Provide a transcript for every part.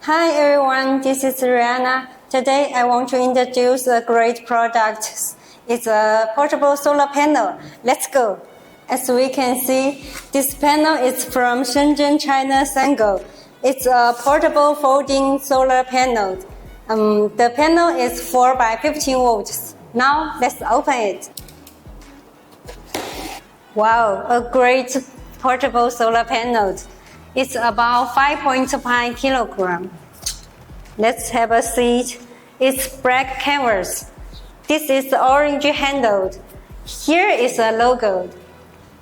Hi everyone, this is Rihanna. Today I want to introduce a great product. It's a portable solar panel. Let's go. As we can see, this panel is from Shenzhen, China, Sungold. It's a portable folding solar panel. The panel is 4 by 15 volts. Now let's open it. Wow, a great portable solar panel. It's about 5.5 kilogram. Let's have a seat. It's black canvas. This is orange handled. Here is a logo.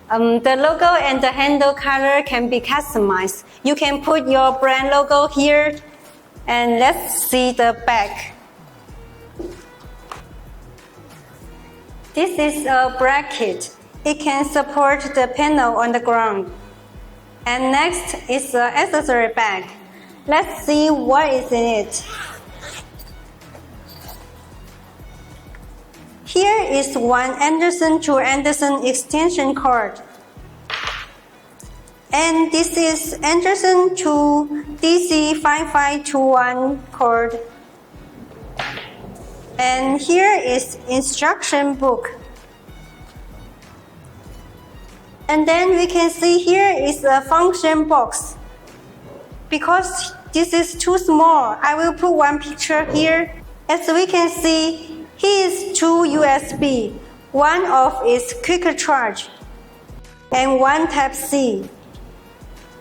The logo and the handle color can be customized. You can put your brand logo here. And let's see the back. This is a bracket. It can support the panel on the ground. And next is the accessory bag. Let's see what is in it. Here is one Anderson to Anderson extension cord. And this is Anderson to DC 5521 cord. And here is instruction book. And then we can see here is a function box. Because this is too small, I will put one picture here. As we can see, here is two USB. One of is quick charge and one Type-C.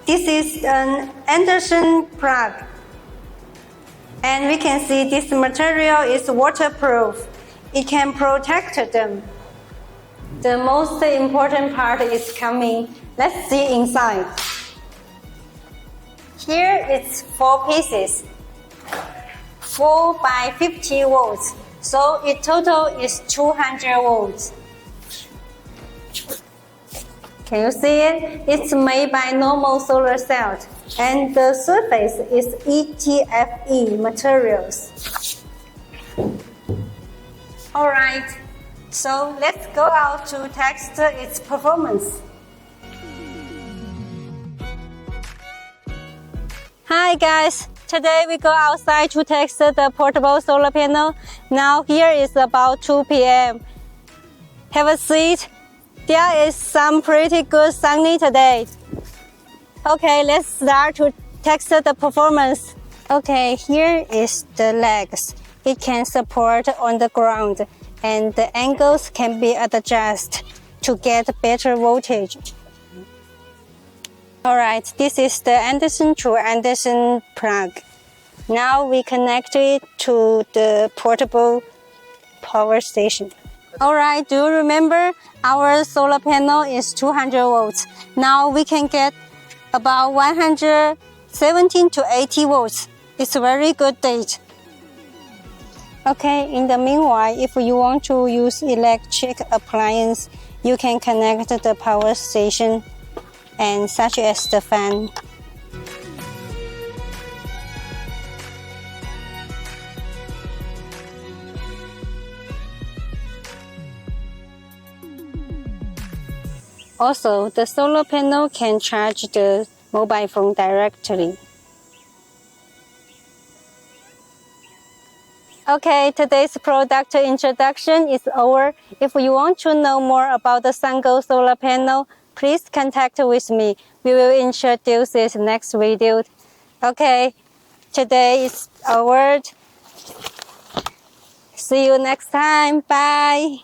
This is an Anderson plug. And we can see this material is waterproof. It can protect them. The most important part is coming. Let's see inside. Here it's 4 pieces, 4 by 50 volts. So in total is 200 volts. Can you see it? It's made by normal solar cells. And the surface is ETFE materials. Alright. So let's go out to test its performance. Hi guys, today we go outside to test the portable solar panel. Now here is about 2 p.m. Have a seat. There is some pretty good sunny today. Okay, let's start to test the performance. Okay, here is the legs. It can support on the ground. And the angles can be adjusted to get better voltage. Alright, this is the Anderson to Anderson plug. Now we connect it to the portable power station. Alright, do you remember our solar panel is 200 volts. Now we can get about 117 to 80 volts. It's a very good date. Okay, in the meanwhile, if you want to use electric appliance, you can connect the power station and such as the fan. Also, the solar panel can charge the mobile phone directly. Okay, today's product introduction is over. If you want to know more about the Sungold solar panel, please contact with me. We will introduce it next video. Okay, today is over. See you next time. Bye.